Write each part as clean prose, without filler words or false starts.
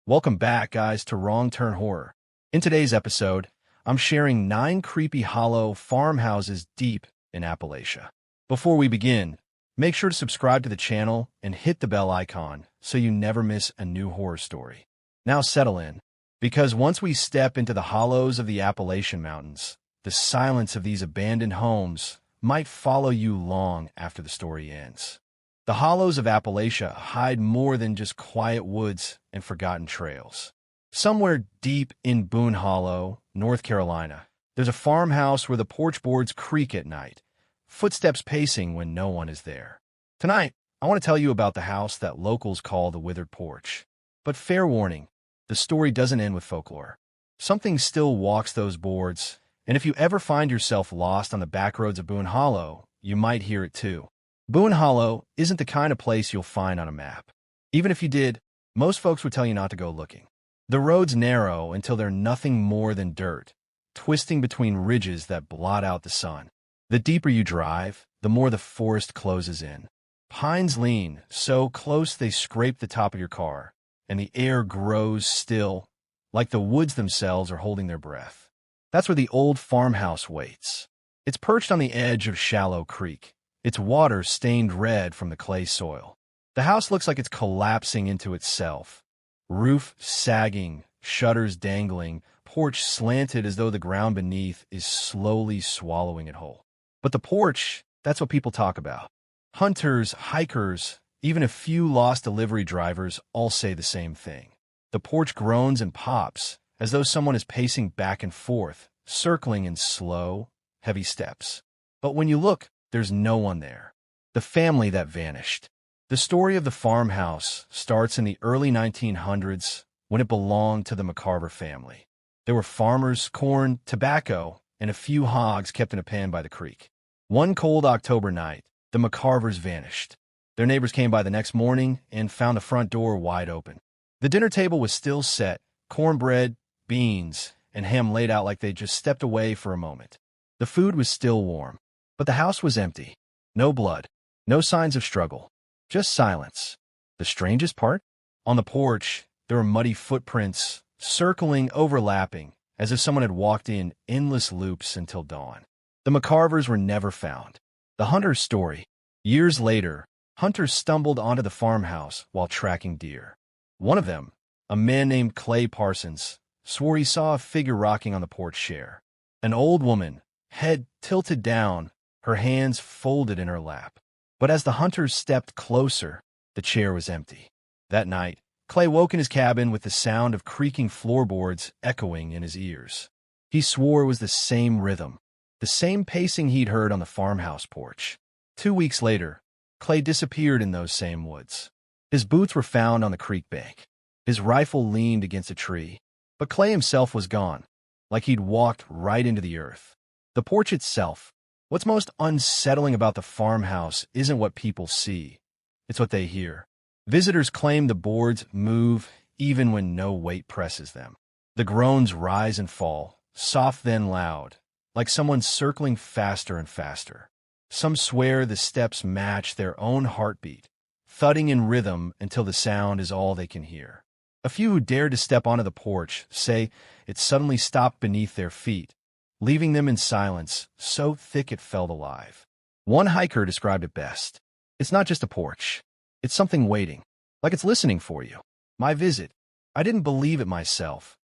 Welcome back, guys, to Wrong Turn Horror. In today's episode, I'm sharing 9 creepy hollow farmhouses deep in Appalachia. Before we begin, make sure to subscribe to the channel and hit the bell icon so you never miss a new horror story. Now settle in, because once we step into the hollows of the Appalachian Mountains, the silence of these abandoned homes might follow you long after the story ends. The hollows of Appalachia hide more than just quiet woods and forgotten trails. Somewhere deep in Boone Hollow, North Carolina, there's a farmhouse where the porch boards creak at night, footsteps pacing when no one is there. Tonight, I want to tell you about the house that locals call the Withered Porch. But fair warning, the story doesn't end with folklore. Something still walks those boards, and if you ever find yourself lost on the back roads of Boone Hollow, you might hear it too. Boone Hollow isn't the kind of place you'll find on a map. Even if you did, most folks would tell you not to go looking. The roads narrow until they're nothing more than dirt, twisting between ridges that blot out the sun. The deeper you drive, the more the forest closes in. Pines lean so close they scrape the top of your car, and the air grows still, like the woods themselves are holding their breath. That's where the old farmhouse waits. It's perched on the edge of Shallow Creek, its water stained red from the clay soil. The house looks like it's collapsing into itself. Roof sagging, shutters dangling, porch slanted as though the ground beneath is slowly swallowing it whole. But the porch, that's what people talk about. Hunters, hikers, even a few lost delivery drivers all say the same thing. The porch groans and pops, as though someone is pacing back and forth, circling in slow, heavy steps. But when you look, there's no one there. The family that vanished. The story of the farmhouse starts in the early 1900s when it belonged to the McCarver family. There were farmers, corn, tobacco, and a few hogs kept in a pen by the creek. One cold October night, the McCarvers vanished. Their neighbors came by the next morning and found the front door wide open. The dinner table was still set, cornbread, beans, and ham laid out like they'd just stepped away for a moment. The food was still warm. But the house was empty. No blood. No signs of struggle. Just silence. The strangest part? On the porch, there were muddy footprints, circling, overlapping, as if someone had walked in endless loops until dawn. The McCarvers were never found. The hunter's story. Years later, hunters stumbled onto the farmhouse while tracking deer. One of them, a man named Clay Parsons, swore he saw a figure rocking on the porch chair. An old woman, head tilted down, her hands folded in her lap. But as the hunters stepped closer, the chair was empty. That night, Clay woke in his cabin with the sound of creaking floorboards echoing in his ears. He swore it was the same rhythm, the same pacing he'd heard on the farmhouse porch. 2 weeks later, Clay disappeared in those same woods. His boots were found on the creek bank. His rifle leaned against a tree. But Clay himself was gone, like he'd walked right into the earth. The porch itself. What's most unsettling about the farmhouse isn't what people see. It's what they hear. Visitors claim the boards move even when no weight presses them. The groans rise and fall, soft then loud, like someone circling faster and faster. Some swear the steps match their own heartbeat, thudding in rhythm until the sound is all they can hear. A few who dared to step onto the porch say it suddenly stopped beneath their feet, leaving them in silence so thick it felt alive. One hiker described it best. It's not just a porch. It's something waiting, like it's listening for you. My visit, I didn't believe it myself.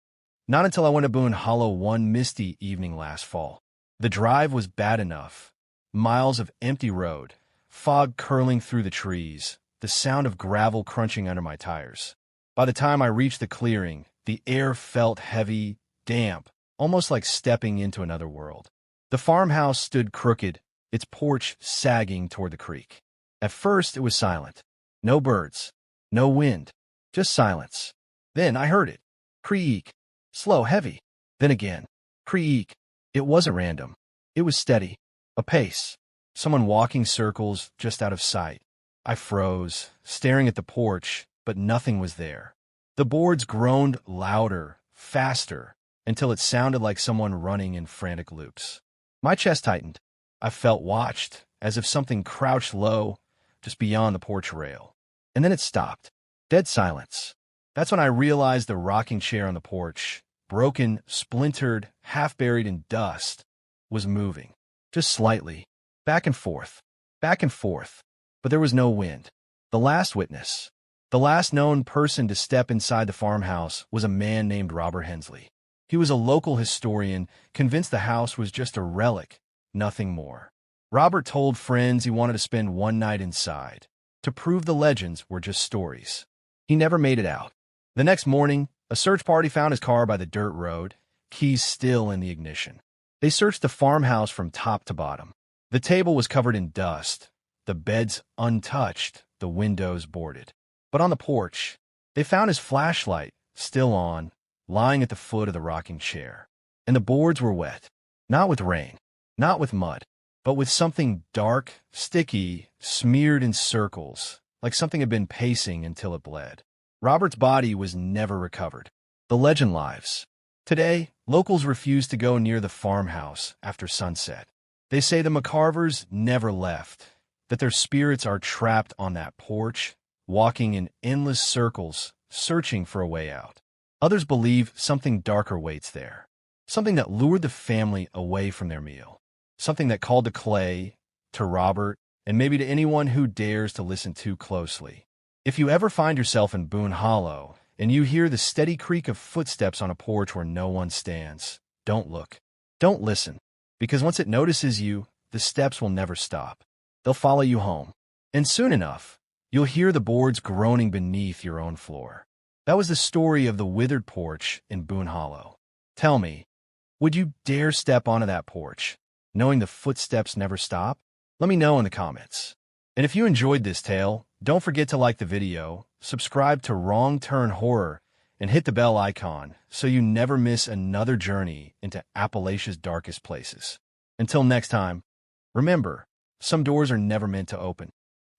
Not until I went to Boone Hollow one misty evening last fall. The drive was bad enough. Miles of empty road, fog curling through the trees, the sound of gravel crunching under my tires. By the time I reached the clearing, the air felt heavy, damp, almost like stepping into another world. The farmhouse stood crooked, its porch sagging toward the creek. At first, it was silent. No birds, no wind, just silence. Then I heard it. Creak. Slow, heavy. Then again. Creak. It wasn't random. It was steady. A pace. Someone walking circles just out of sight. I froze, staring at the porch, but nothing was there. The boards groaned louder, faster, until it sounded like someone running in frantic loops. My chest tightened. I felt watched, as if something crouched low, just beyond the porch rail. And then it stopped. Dead silence. That's when I realized the rocking chair on the porch, broken, splintered, half buried in dust, was moving. Just slightly. Back and forth. Back and forth. But there was no wind. The last witness, the last known person to step inside the farmhouse, was a man named Robert Hensley. He was a local historian, convinced the house was just a relic, nothing more. Robert told friends he wanted to spend one night inside, to prove the legends were just stories. He never made it out. The next morning, a search party found his car by the dirt road, keys still in the ignition. They searched the farmhouse from top to bottom. The table was covered in dust, the beds untouched, the windows boarded. But on the porch, they found his flashlight, still on, lying at the foot of the rocking chair. And the boards were wet, not with rain, not with mud, but with something dark, sticky, smeared in circles, like something had been pacing until it bled. Robert's body was never recovered. The legend lives. Today, locals refuse to go near the farmhouse after sunset. They say the McCarvers never left, that their spirits are trapped on that porch, walking in endless circles, searching for a way out. Others believe something darker waits there, something that lured the family away from their meal, something that called to Clay, to Robert, and maybe to anyone who dares to listen too closely. If you ever find yourself in Boone Hollow and you hear the steady creak of footsteps on a porch where no one stands, don't look. Don't listen, because once it notices you, the steps will never stop. They'll follow you home. And soon enough, you'll hear the boards groaning beneath your own floor. That was the story of the withered porch in Boone Hollow. Tell me, would you dare step onto that porch, knowing the footsteps never stop? Let me know in the comments. And if you enjoyed this tale, don't forget to like the video, subscribe to Wrong Turn Horror, and hit the bell icon so you never miss another journey into Appalachia's darkest places. Until next time, remember, some doors are never meant to open.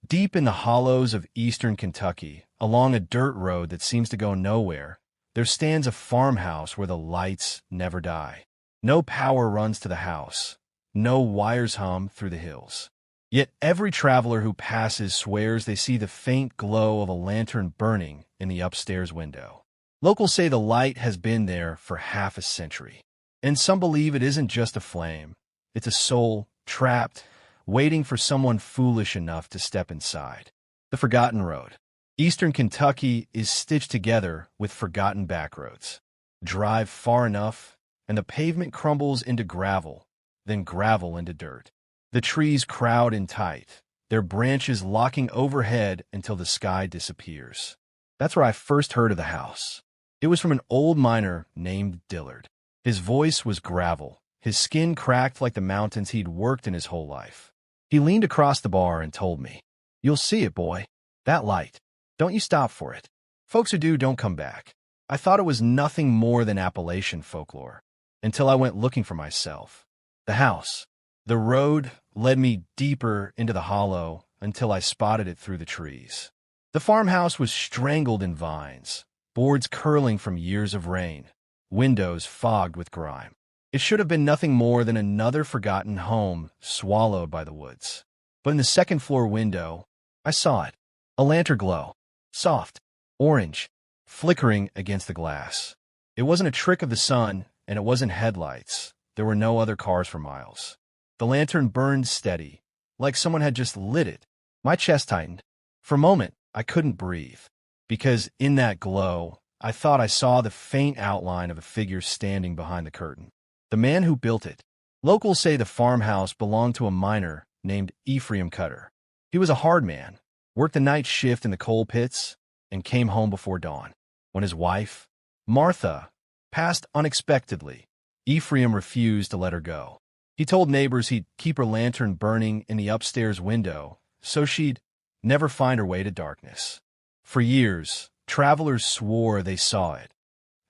Deep in the hollows of eastern Kentucky, along a dirt road that seems to go nowhere, there stands a farmhouse where the lights never die. No power runs to the house. No wires hum through the hills. Yet every traveler who passes swears they see the faint glow of a lantern burning in the upstairs window. Locals say the light has been there for half a century. And some believe it isn't just a flame. It's a soul trapped, waiting for someone foolish enough to step inside. The Forgotten Road. Eastern Kentucky is stitched together with forgotten backroads. Drive far enough, and the pavement crumbles into gravel, then gravel into dirt. The trees crowd in tight, their branches locking overhead until the sky disappears. That's where I first heard of the house. It was from an old miner named Dillard. His voice was gravel, his skin cracked like the mountains he'd worked in his whole life. He leaned across the bar and told me, "You'll see it, boy. That light. Don't you stop for it. Folks who do don't come back." I thought it was nothing more than Appalachian folklore, until I went looking for myself. The house. The road led me deeper into the hollow until I spotted it through the trees. The farmhouse was strangled in vines, boards curling from years of rain, windows fogged with grime. It should have been nothing more than another forgotten home swallowed by the woods. But in the second-floor window, I saw it. A lantern glow. Soft, orange, flickering against the glass. It wasn't a trick of the sun, and it wasn't headlights. There were no other cars for miles. The lantern burned steady, like someone had just lit it. My chest tightened. For a moment, I couldn't breathe, because in that glow, I thought I saw the faint outline of a figure standing behind the curtain. The man who built it. Locals say the farmhouse belonged to a miner named Ephraim Cutter. He was a hard man, worked the night shift in the coal pits, and came home before dawn. When his wife, Martha, passed unexpectedly, Ephraim refused to let her go. He told neighbors he'd keep her lantern burning in the upstairs window so she'd never find her way to darkness. For years, travelers swore they saw it,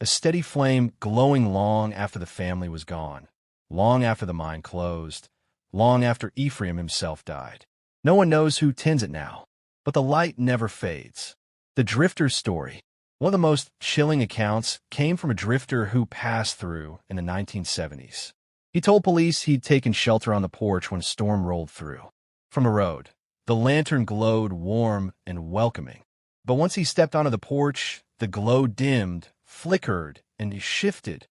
a steady flame glowing long after the family was gone, long after the mine closed, long after Ephraim himself died. No one knows who tends it now, but the light never fades. The drifter's story. One of the most chilling accounts came from a drifter who passed through in the 1970s. He told police he'd taken shelter on the porch when a storm rolled through. From the road, the lantern glowed warm and welcoming. But once he stepped onto the porch, the glow dimmed, flickered, and shifted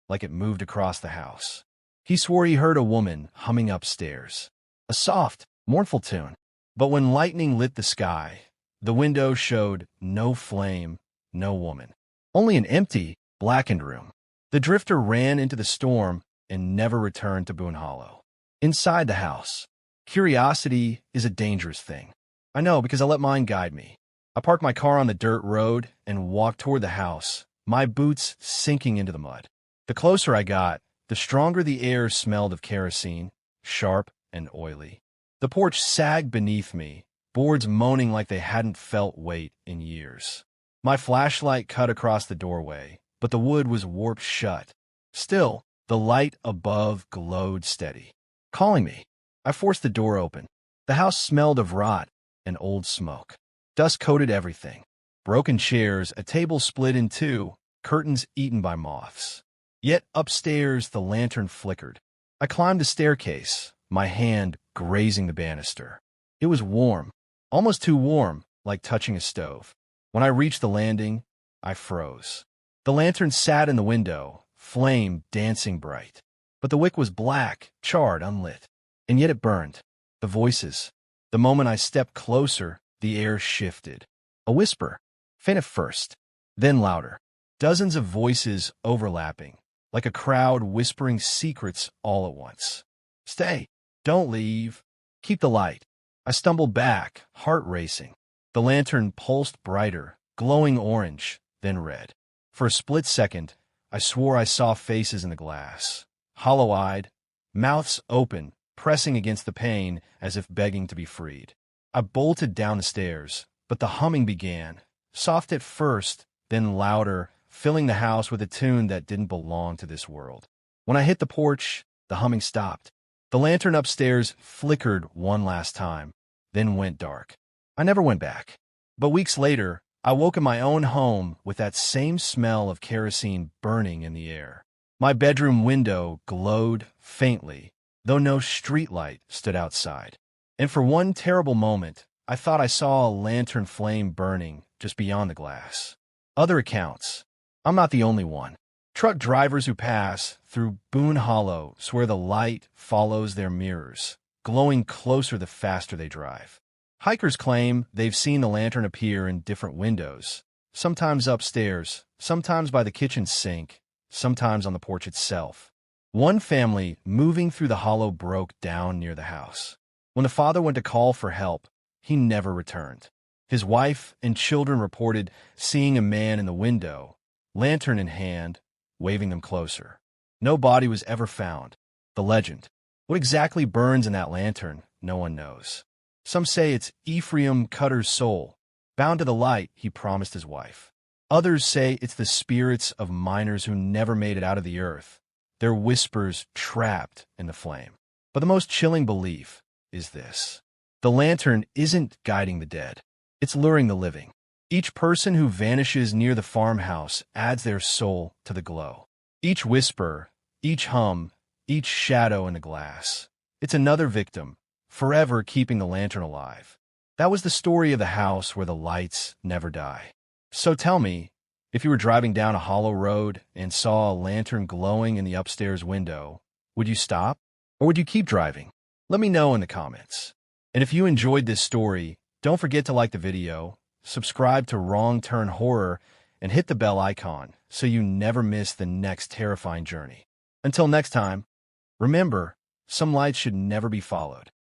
like it moved across the house. He swore he heard a woman humming upstairs, a soft, mournful tune. But when lightning lit the sky, the window showed no flame, no woman. Only an empty, blackened room. The drifter ran into the storm and never returned to Boone Hollow. Inside the house, curiosity is a dangerous thing. I know because I let mine guide me. I parked my car on the dirt road and walked toward the house, my boots sinking into the mud. The closer I got, the stronger the air smelled of kerosene, sharp and oily. The porch sagged beneath me, boards moaning like they hadn't felt weight in years. My flashlight cut across the doorway, but the wood was warped shut. Still, the light above glowed steady, calling me. I forced the door open. The house smelled of rot and old smoke. Dust coated everything. Broken chairs, a table split in two, curtains eaten by moths. Yet upstairs the lantern flickered. I climbed the staircase, my hand grazing the banister. It was warm, almost too warm, like touching a stove. When I reached the landing, I froze. The lantern sat in the window, flame dancing bright. But the wick was black, charred, unlit. And yet it burned. The voices. The moment I stepped closer, the air shifted. A whisper, faint at first, then louder. Dozens of voices overlapping, like a crowd whispering secrets all at once. Stay. Don't leave. Keep the light. I stumbled back, heart racing. The lantern pulsed brighter, glowing orange, then red. For a split second, I swore I saw faces in the glass. Hollow-eyed, mouths open, pressing against the pane as if begging to be freed. I bolted down the stairs, but the humming began, soft at first, then louder, filling the house with a tune that didn't belong to this world. When I hit the porch, the humming stopped. The lantern upstairs flickered one last time, then went dark. I never went back. But weeks later, I woke in my own home with that same smell of kerosene burning in the air. My bedroom window glowed faintly, though no streetlight stood outside. And for one terrible moment, I thought I saw a lantern flame burning just beyond the glass. Other accounts. I'm not the only one. Truck drivers who pass through Boone Hollow swear the light follows their mirrors, glowing closer the faster they drive. Hikers claim they've seen the lantern appear in different windows, sometimes upstairs, sometimes by the kitchen sink, sometimes on the porch itself. One family moving through the hollow broke down near the house. When the father went to call for help, he never returned. His wife and children reported seeing a man in the window, lantern in hand, waving them closer. No body was ever found. The legend. What exactly burns in that lantern, no one knows. Some say it's Ephraim Cutter's soul, bound to the light he promised his wife. Others say it's the spirits of miners who never made it out of the earth, their whispers trapped in the flame. But the most chilling belief is this. The lantern isn't guiding the dead. It's luring the living. Each person who vanishes near the farmhouse adds their soul to the glow. Each whisper, each hum, each shadow in the glass. It's another victim, forever keeping the lantern alive. That was the story of the house where the lights never die. So tell me, if you were driving down a hollow road and saw a lantern glowing in the upstairs window, would you stop? Or would you keep driving? Let me know in the comments. And if you enjoyed this story, don't forget to like the video, subscribe to Wrong Turn Horror, and hit the bell icon so you never miss the next terrifying journey. Until next time, remember, some lights should never be followed.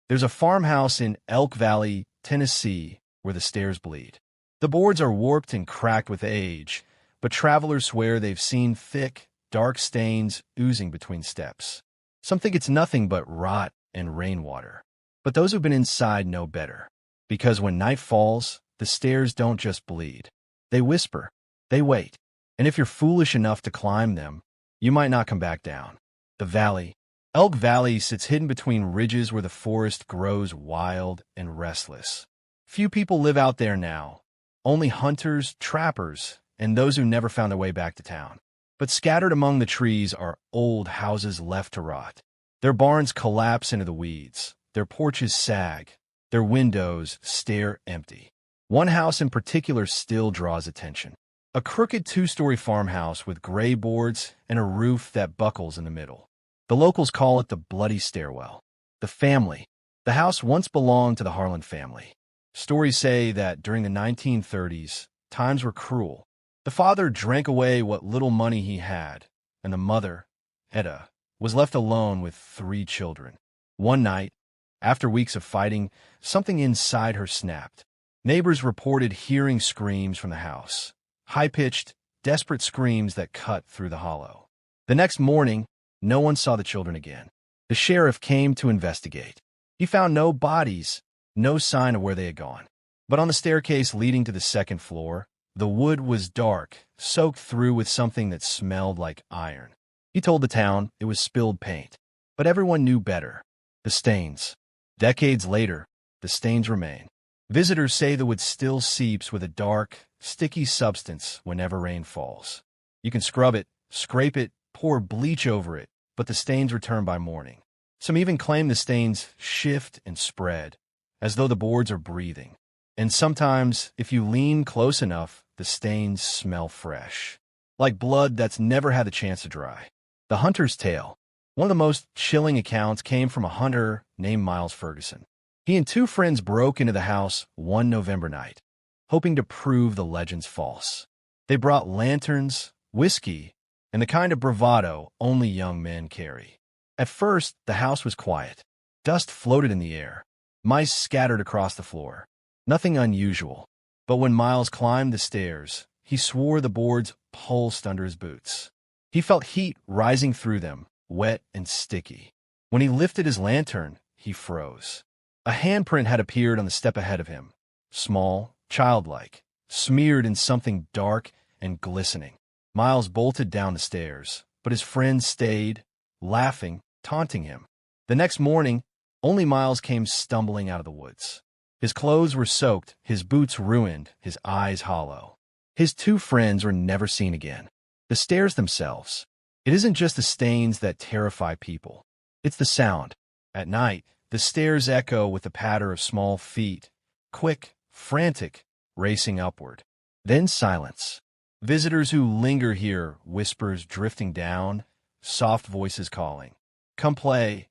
There's a farmhouse in Elk Valley, Tennessee, where the stairs bleed. The boards are warped and cracked with age, but travelers swear they've seen thick, dark stains oozing between steps. Some think it's nothing but rot and rainwater. But those who've been inside know better. Because when night falls, the stairs don't just bleed. They whisper. They wait. And if you're foolish enough to climb them, you might not come back down. The valley. Elk Valley sits hidden between ridges where the forest grows wild and restless. Few people live out there now. Only hunters, trappers, and those who never found their way back to town. But scattered among the trees are old houses left to rot. Their barns collapse into the weeds. Their porches sag. Their windows stare empty. One house in particular still draws attention. A crooked two-story farmhouse with gray boards and a roof that buckles in the middle. The locals call it the Bloody Stairwell. The family. The house once belonged to the Harlan family. Stories say that during the 1930s, times were cruel. The father drank away what little money he had, and the mother, Etta, was left alone with 3 children. One night, after weeks of fighting, something inside her snapped. Neighbors reported hearing screams from the house. High-pitched, desperate screams that cut through the hollow. The next morning, no one saw the children again. The sheriff came to investigate. He found no bodies, no sign of where they had gone. But on the staircase leading to the second floor, the wood was dark, soaked through with something that smelled like iron. He told the town it was spilled paint. But everyone knew better. The stains. Decades later, the stains remain. Visitors say the wood still seeps with a dark, sticky substance whenever rain falls. You can scrub it, scrape it, pour bleach over it, but the stains return by morning. Some even claim the stains shift and spread, as though the boards are breathing. And sometimes, if you lean close enough, the stains smell fresh, like blood that's never had the chance to dry. The Hunter's Tale. One of the most chilling accounts came from a hunter named Miles Ferguson. He and 2 friends broke into the house one November night, hoping to prove the legends false. They brought lanterns, whiskey, and the kind of bravado only young men carry. At first, the house was quiet. Dust floated in the air. Mice scattered across the floor. Nothing unusual. But when Miles climbed the stairs, he swore the boards pulsed under his boots. He felt heat rising through them, wet and sticky. When he lifted his lantern, he froze. A handprint had appeared on the step ahead of him, small, childlike, smeared in something dark and glistening. Miles bolted down the stairs, but his friends stayed, laughing, taunting him. The next morning, only Miles came stumbling out of the woods. His clothes were soaked, his boots ruined, his eyes hollow. His 2 friends were never seen again. The stairs themselves. It isn't just the stains that terrify people. It's the sound. At night, the stairs echo with the patter of small feet, quick, frantic, racing upward. Then silence. Visitors who linger hear whispers drifting down, soft voices calling. Come play.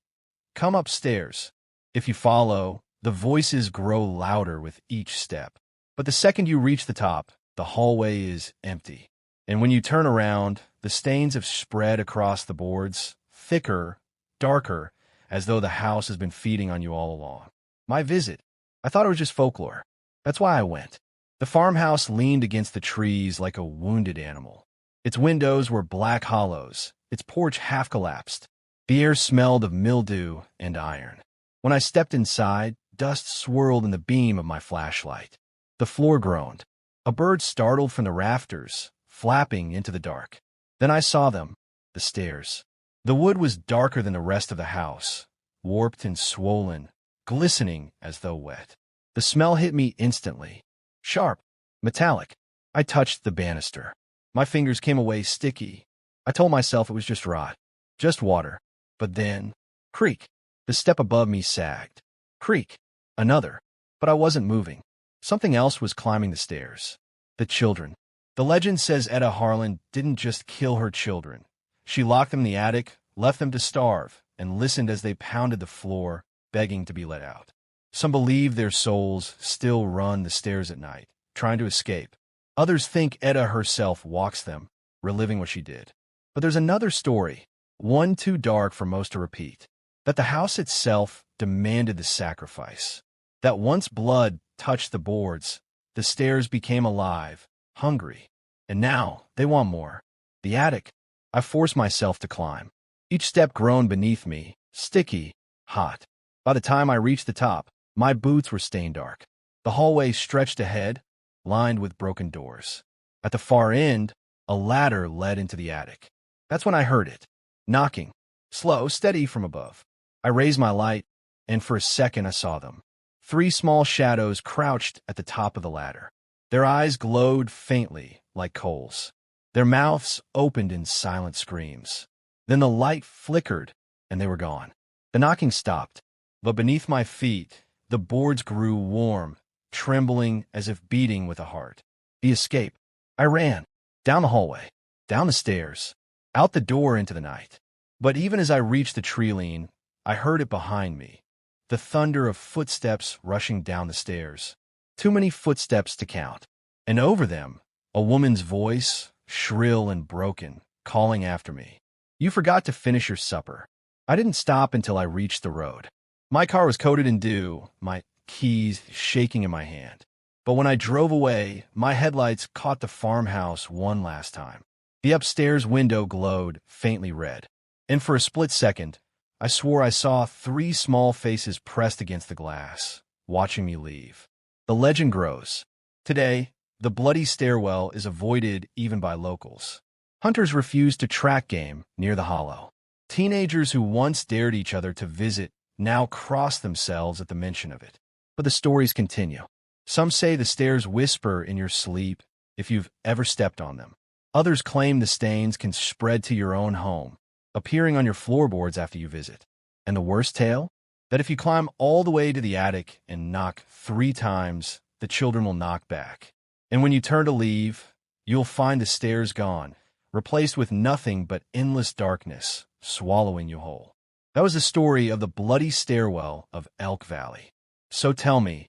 Come upstairs. If you follow, the voices grow louder with each step. But the second you reach the top, the hallway is empty. And when you turn around, the stains have spread across the boards, thicker, darker, as though the house has been feeding on you all along. My visit. I thought it was just folklore. That's why I went. The farmhouse leaned against the trees like a wounded animal. Its windows were black hollows, its porch half collapsed. The air smelled of mildew and iron. When I stepped inside, dust swirled in the beam of my flashlight. The floor groaned. A bird startled from the rafters, flapping into the dark. Then I saw them, the stairs. The wood was darker than the rest of the house, warped and swollen, glistening as though wet. The smell hit me instantly. Sharp, metallic. I touched the banister. My fingers came away sticky. I told myself it was just rot, just water. But then, creak. The step above me sagged. Creak. Another. But I wasn't moving. Something else was climbing the stairs. The children. The legend says Etta Harlan didn't just kill her children. She locked them in the attic, left them to starve, and listened as they pounded the floor, begging to be let out. Some believe their souls still run the stairs at night, trying to escape. Others think Etta herself walks them, reliving what she did. But there's another story, one too dark for most to repeat, that the house itself demanded the sacrifice. That once blood touched the boards, the stairs became alive, hungry. And now they want more. The attic. I forced myself to climb. Each step groaned beneath me, sticky, hot. By the time I reached the top, my boots were stain dark. The hallway stretched ahead, lined with broken doors. At the far end, a ladder led into the attic. That's when I heard it, knocking, slow, steady from above. I raised my light, and for a second I saw them. 3 small shadows crouched at the top of the ladder. Their eyes glowed faintly, like coals. Their mouths opened in silent screams. Then the light flickered, and they were gone. The knocking stopped, but beneath my feet, the boards grew warm, trembling as if beating with a heart. The escape. I ran. down the hallway, down the stairs, out the door into the night. But even as I reached the treeline, I heard it behind me, the thunder of footsteps rushing down the stairs. Too many footsteps to count. And over them, a woman's voice, shrill and broken, calling after me. "You forgot to finish your supper." I didn't stop until I reached the road. My car was coated in dew, my keys shaking in my hand. But when I drove away, my headlights caught the farmhouse one last time. The upstairs window glowed faintly red. And for a split second, I swore I saw 3 small faces pressed against the glass, watching me leave. The legend grows. Today, the bloody stairwell is avoided even by locals. Hunters refuse to track game near the hollow. Teenagers who once dared each other to visit now cross themselves at the mention of it. But the stories continue. Some say the stairs whisper in your sleep if you've ever stepped on them. Others claim the stains can spread to your own home, appearing on your floorboards after you visit. And the worst tale? That if you climb all the way to the attic and knock 3 times, the children will knock back. And when you turn to leave, you'll find the stairs gone, replaced with nothing but endless darkness, swallowing you whole. That was the story of the bloody stairwell of Elk Valley. So tell me,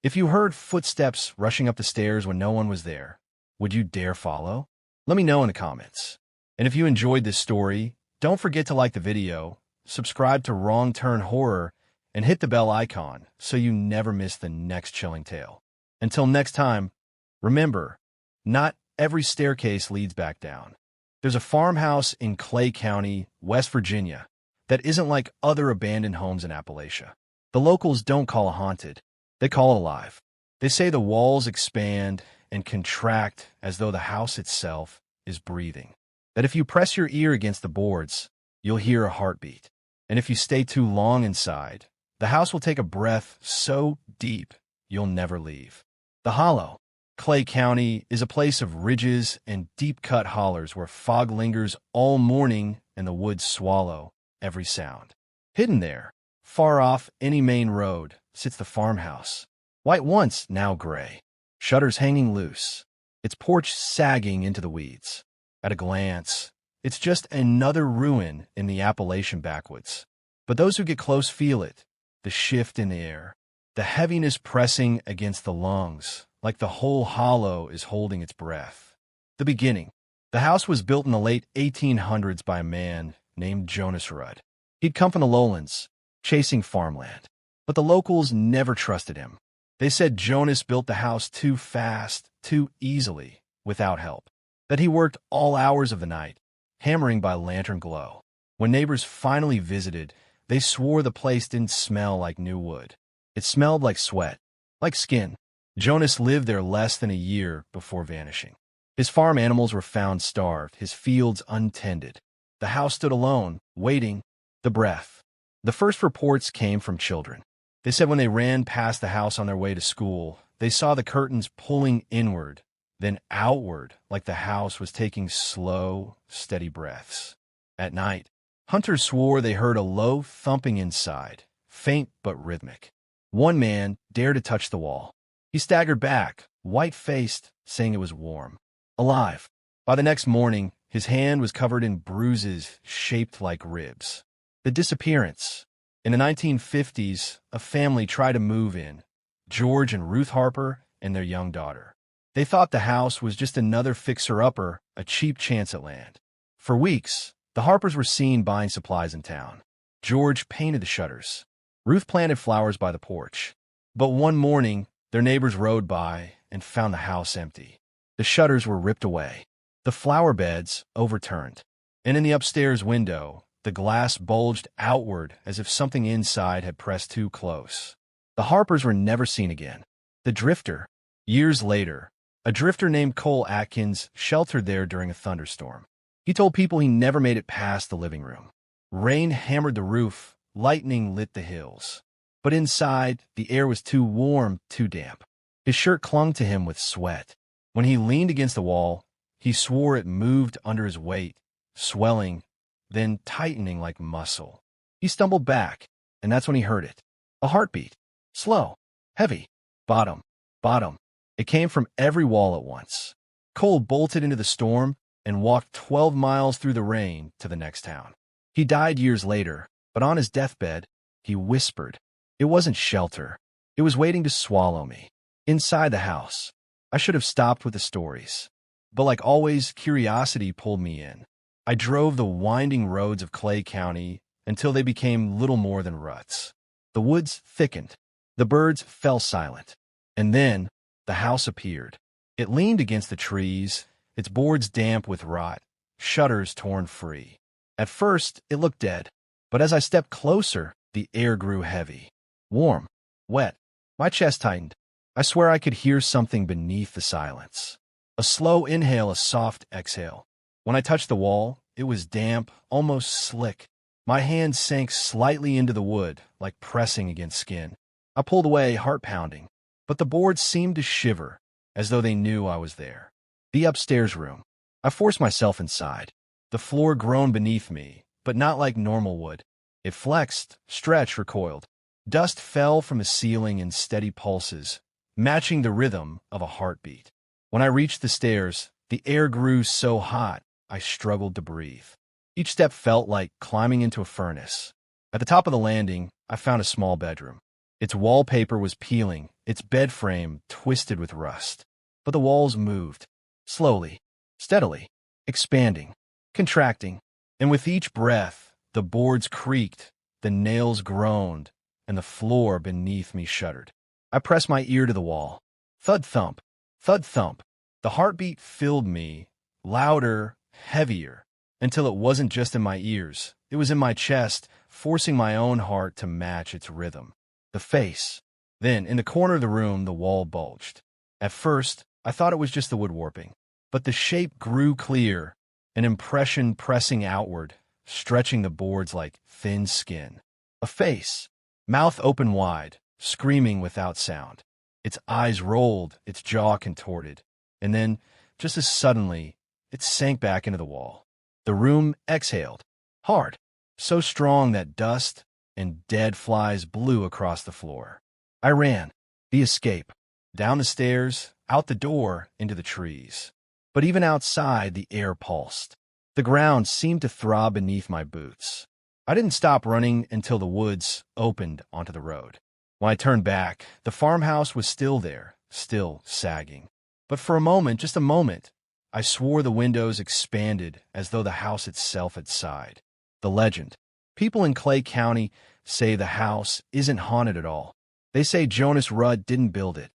if you heard footsteps rushing up the stairs when no one was there, would you dare follow? Let me know in the comments. And if you enjoyed this story, don't forget to like the video, subscribe to Wrong Turn Horror, and hit the bell icon so you never miss the next chilling tale. Until next time, remember, not every staircase leads back down. There's a farmhouse in Clay County, West Virginia, that isn't like other abandoned homes in Appalachia. The locals don't call it haunted, they call it alive. They say the walls expand and contract as though the house itself is breathing. That if you press your ear against the boards, you'll hear a heartbeat. And if you stay too long inside, the house will take a breath so deep you'll never leave. The Hollow, Clay County, is a place of ridges and deep-cut hollers where fog lingers all morning and the woods swallow every sound. Hidden there, far off any main road, sits the farmhouse, white once, now gray, shutters hanging loose, its porch sagging into the weeds. At a glance, it's just another ruin in the Appalachian backwoods. But those who get close feel it, the shift in the air, the heaviness pressing against the lungs, like the whole hollow is holding its breath. The beginning. The house was built in the late 1800s by a man named Jonas Rudd. He'd come from the lowlands, chasing farmland. But the locals never trusted him. They said Jonas built the house too fast, too easily, without help. That he worked all hours of the night, hammering by lantern glow. When neighbors finally visited, they swore the place didn't smell like new wood. It smelled like sweat, like skin. Jonas lived there less than a year before vanishing. His farm animals were found starved, his fields untended. The house stood alone, waiting, the breath. The first reports came from children. They said when they ran past the house on their way to school, they saw the curtains pulling inward, then outward, like the house was taking slow, steady breaths. At night, hunters swore they heard a low thumping inside, faint but rhythmic. One man dared to touch the wall. He staggered back, white-faced, saying it was warm. Alive. By the next morning, his hand was covered in bruises shaped like ribs. The disappearance. In the 1950s, a family tried to move in, George and Ruth Harper and their young daughter. They thought the house was just another fixer-upper, a cheap chance at land. For weeks, the Harpers were seen buying supplies in town. George painted the shutters. Ruth planted flowers by the porch. But one morning, their neighbors rode by and found the house empty. The shutters were ripped away, the flower beds overturned, and in the upstairs window, the glass bulged outward as if something inside had pressed too close. The Harpers were never seen again. The drifter. Years later, a drifter named Cole Atkins sheltered there during a thunderstorm. He told people he never made it past the living room. Rain hammered the roof, lightning lit the hills. But inside, the air was too warm, too damp. His shirt clung to him with sweat. When he leaned against the wall, he swore it moved under his weight, swelling, then tightening like muscle. He stumbled back, and that's when he heard it. A heartbeat. Slow, heavy. Bottom, bottom. It came from every wall at once. Cole bolted into the storm and walked 12 miles through the rain to the next town. He died years later, but on his deathbed, he whispered. It wasn't shelter. It was waiting to swallow me. Inside the house, I should have stopped with the stories. But like always, curiosity pulled me in. I drove the winding roads of Clay County until they became little more than ruts. The woods thickened. The birds fell silent. And then the house appeared. It leaned against the trees, its boards damp with rot, shutters torn free. At first, it looked dead, but as I stepped closer, the air grew heavy. Warm, wet. My chest tightened. I swear I could hear something beneath the silence. A slow inhale, a soft exhale. When I touched the wall, it was damp, almost slick. My hand sank slightly into the wood, like pressing against skin. I pulled away, heart pounding, but the boards seemed to shiver, as though they knew I was there. The upstairs room. I forced myself inside. The floor groaned beneath me, but not like normal wood. It flexed, stretched, recoiled. Dust fell from the ceiling in steady pulses, matching the rhythm of a heartbeat. When I reached the stairs, the air grew so hot, I struggled to breathe. Each step felt like climbing into a furnace. At the top of the landing, I found a small bedroom. Its wallpaper was peeling, its bed frame twisted with rust. But the walls moved, slowly, steadily, expanding, contracting. And with each breath, the boards creaked, the nails groaned, and the floor beneath me shuddered. I pressed my ear to the wall. Thud thump, thud thump. The heartbeat filled me, louder, heavier, until it wasn't just in my ears. It was in my chest, forcing my own heart to match its rhythm. The face. Then, in the corner of the room, the wall bulged. At first, I thought it was just the wood warping, but the shape grew clear, an impression pressing outward, stretching the boards like thin skin. A face, mouth open wide, screaming without sound. Its eyes rolled, its jaw contorted, and then, just as suddenly, it sank back into the wall. The room exhaled, hard, so strong that dust and dead flies blew across the floor. I ran, the escape, down the stairs, out the door, into the trees. But even outside, the air pulsed. The ground seemed to throb beneath my boots. I didn't stop running until the woods opened onto the road. When I turned back, the farmhouse was still there, still sagging. But for a moment, just a moment, I swore the windows expanded as though the house itself had sighed. The legend. People in Clay County say the house isn't haunted at all. They say Jonas Rudd didn't build it.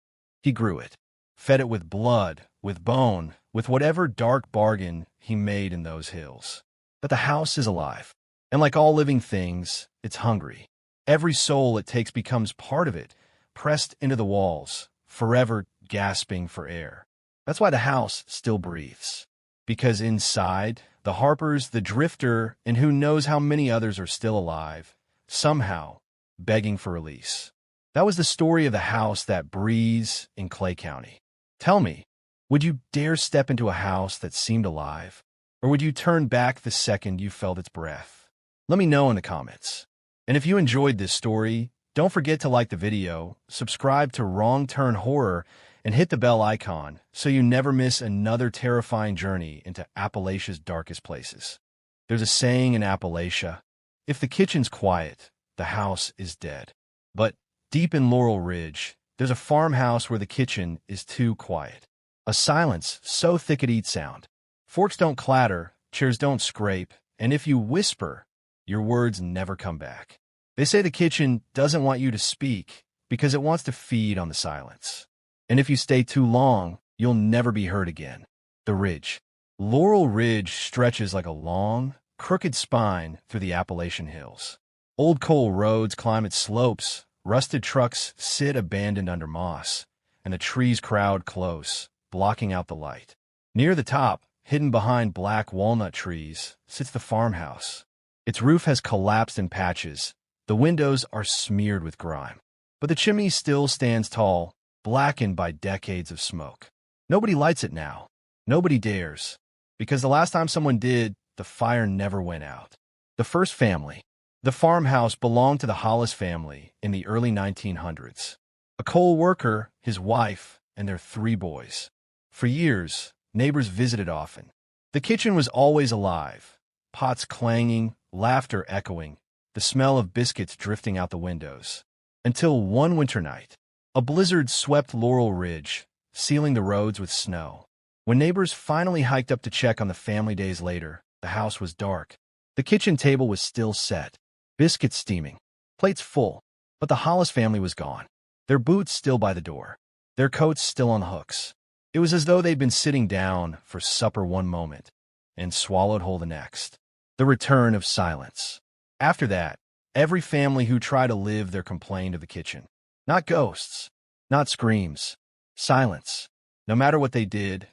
He grew it, fed it with blood, with bone, with whatever dark bargain he made in those hills. But the house is alive, and like all living things, it's hungry. Every soul it takes becomes part of it, pressed into the walls, forever gasping for air. That's why the house still breathes. Because inside, the Harpers, the Drifter, and who knows how many others are still alive, somehow begging for release. That was the story of the house that breathes in Clay County. Tell me, would you dare step into a house that seemed alive? Or would you turn back the second you felt its breath? Let me know in the comments. And if you enjoyed this story, don't forget to like the video, subscribe to Wrong Turn Horror, and hit the bell icon so you never miss another terrifying journey into Appalachia's darkest places. There's a saying in Appalachia, if the kitchen's quiet, the house is dead. But deep in Laurel Ridge, there's a farmhouse where the kitchen is too quiet. A silence so thick it eats sound. Forks don't clatter, chairs don't scrape, and if you whisper, your words never come back. They say the kitchen doesn't want you to speak because it wants to feed on the silence. And if you stay too long, you'll never be heard again. The Ridge. Laurel Ridge stretches like a long, crooked spine through the Appalachian hills. Old coal roads climb its slopes, rusted trucks sit abandoned under moss, and the trees crowd close, blocking out the light. Near the top, hidden behind black walnut trees, sits the farmhouse. Its roof has collapsed in patches. The windows are smeared with grime. But the chimney still stands tall, blackened by decades of smoke. Nobody lights it now. Nobody dares. Because the last time someone did, the fire never went out. The first family. The farmhouse belonged to the Hollis family in the early 1900s. A coal worker, his wife, and their 3 boys. For years, Neighbors visited often. The kitchen was always alive, pots clanging, laughter echoing, the smell of biscuits drifting out the windows. Until one winter night, a blizzard swept Laurel Ridge, sealing the roads with snow. When neighbors finally hiked up to check on the family days later, the house was dark. The kitchen table was still set, biscuits steaming, plates full, but the Hollis family was gone. Their boots still by the door, their coats still on the hooks. It was as though they'd been sitting down for supper one moment and swallowed whole the next. The return of silence. After that, every family who tried to live there complained of the kitchen. Not ghosts, not screams, silence. No matter what they did,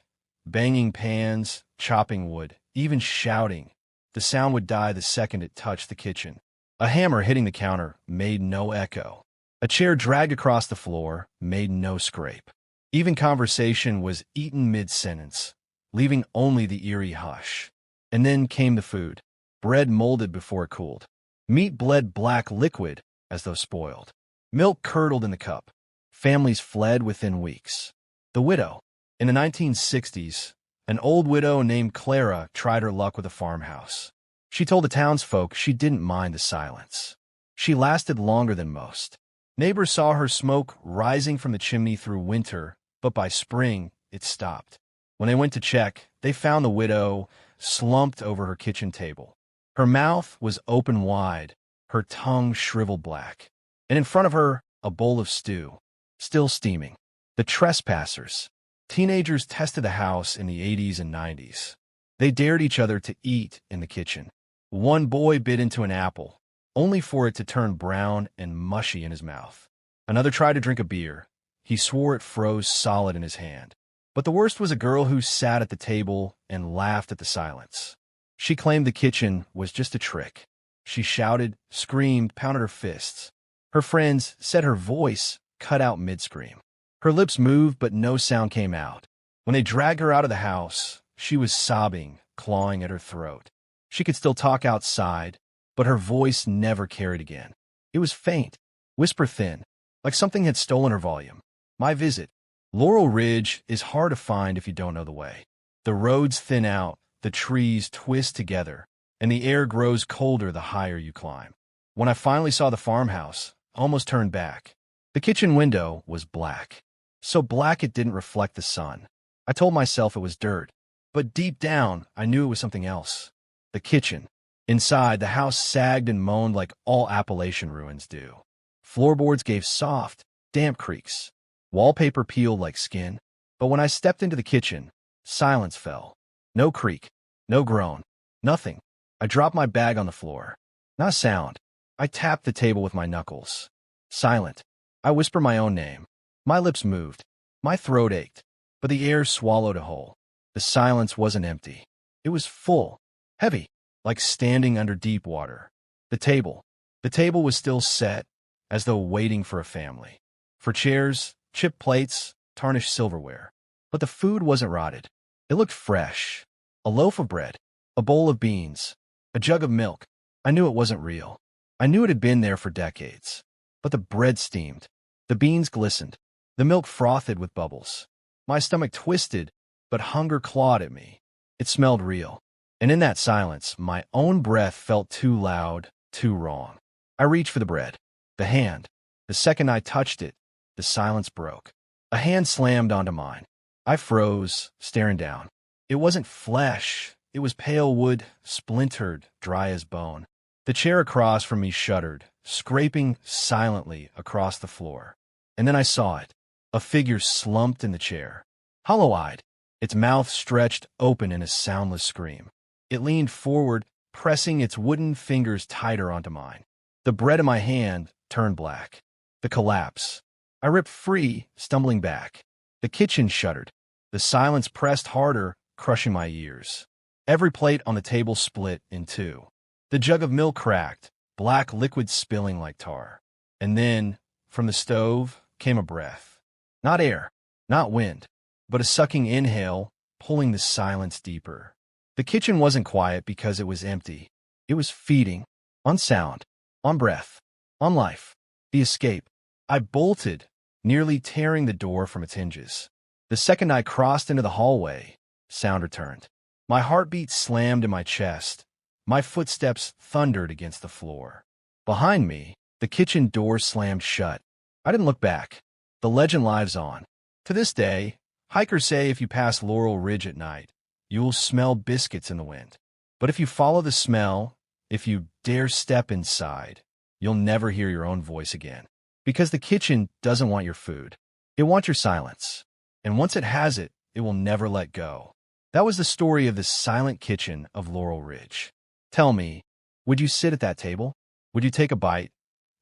banging pans, chopping wood, even shouting, the sound would die the second it touched the kitchen. A hammer hitting the counter made no echo. A chair dragged across the floor made no scrape. Even conversation was eaten mid-sentence, leaving only the eerie hush. And then came the food. Bread molded before it cooled. Meat bled black liquid as though spoiled. Milk curdled in the cup. Families fled within weeks. The widow. In the 1960s, an old widow named Clara tried her luck with a farmhouse. She told the townsfolk she didn't mind the silence. She lasted longer than most. Neighbors saw her smoke rising from the chimney through winter, but by spring, it stopped. When they went to check, they found the widow slumped over her kitchen table. Her mouth was open wide, her tongue shriveled black. And in front of her, a bowl of stew, still steaming. The trespassers. Teenagers tested the house in the 80s and 90s. They dared each other to eat in the kitchen. One boy bit into an apple, only for it to turn brown and mushy in his mouth. Another tried to drink a beer. He swore it froze solid in his hand. But the worst was a girl who sat at the table and laughed at the silence. She claimed the kitchen was just a trick. She shouted, screamed, pounded her fists. Her friends said her voice cut out mid-scream. Her lips moved, but no sound came out. When they dragged her out of the house, she was sobbing, clawing at her throat. She could still talk outside, but her voice never carried again. It was faint, whisper-thin, like something had stolen her volume. My visit. Laurel Ridge is hard to find if you don't know the way. The roads thin out, the trees twist together, and the air grows colder the higher you climb. When I finally saw the farmhouse, I almost turned back. The kitchen window was black. So black it didn't reflect the sun. I told myself it was dirt, but deep down, I knew it was something else. The kitchen. Inside, the house sagged and moaned like all Appalachian ruins do. Floorboards gave soft, damp creaks. Wallpaper peeled like skin. But when I stepped into the kitchen, silence fell. No creak, no groan, nothing. I dropped my bag on the floor. Not a sound. I tapped the table with my knuckles. Silent. I whispered my own name. My lips moved. My throat ached. But the air swallowed a whole. The silence wasn't empty. It was full. Heavy. Like standing under deep water. The table. The table was still set, as though waiting for a family. For chairs, chipped plates, tarnished silverware. But the food wasn't rotted. It looked fresh. A loaf of bread. A bowl of beans. A jug of milk. I knew it wasn't real. I knew it had been there for decades. But the bread steamed. The beans glistened. The milk frothed with bubbles. My stomach twisted, but hunger clawed at me. It smelled real. And in that silence, my own breath felt too loud, too wrong. I reached for the bread. The hand. The second I touched it, the silence broke. A hand slammed onto mine. I froze, staring down. It wasn't flesh. It was pale wood, splintered, dry as bone. The chair across from me shuddered, scraping silently across the floor. And then I saw it. A figure slumped in the chair. Hollow-eyed, its mouth stretched open in a soundless scream. It leaned forward, pressing its wooden fingers tighter onto mine. The bread in my hand turned black. The collapse. I ripped free, stumbling back. The kitchen shuddered. The silence pressed harder, crushing my ears. Every plate on the table split in two. The jug of milk cracked, black liquid spilling like tar. And then, from the stove, came a breath. Not air, not wind, but a sucking inhale, pulling the silence deeper. The kitchen wasn't quiet because it was empty. It was feeding, on sound, on breath, on life. The escape. I bolted, nearly tearing the door from its hinges. The second I crossed into the hallway, sound returned. My heartbeat slammed in my chest. My footsteps thundered against the floor. Behind me, the kitchen door slammed shut. I didn't look back. The legend lives on. To this day, hikers say if you pass Laurel Ridge at night, you will smell biscuits in the wind. But if you follow the smell, if you dare step inside, you'll never hear your own voice again. Because the kitchen doesn't want your food. It wants your silence. And once it has it, it will never let go. That was the story of the silent kitchen of Laurel Ridge. Tell me, would you sit at that table? Would you take a bite,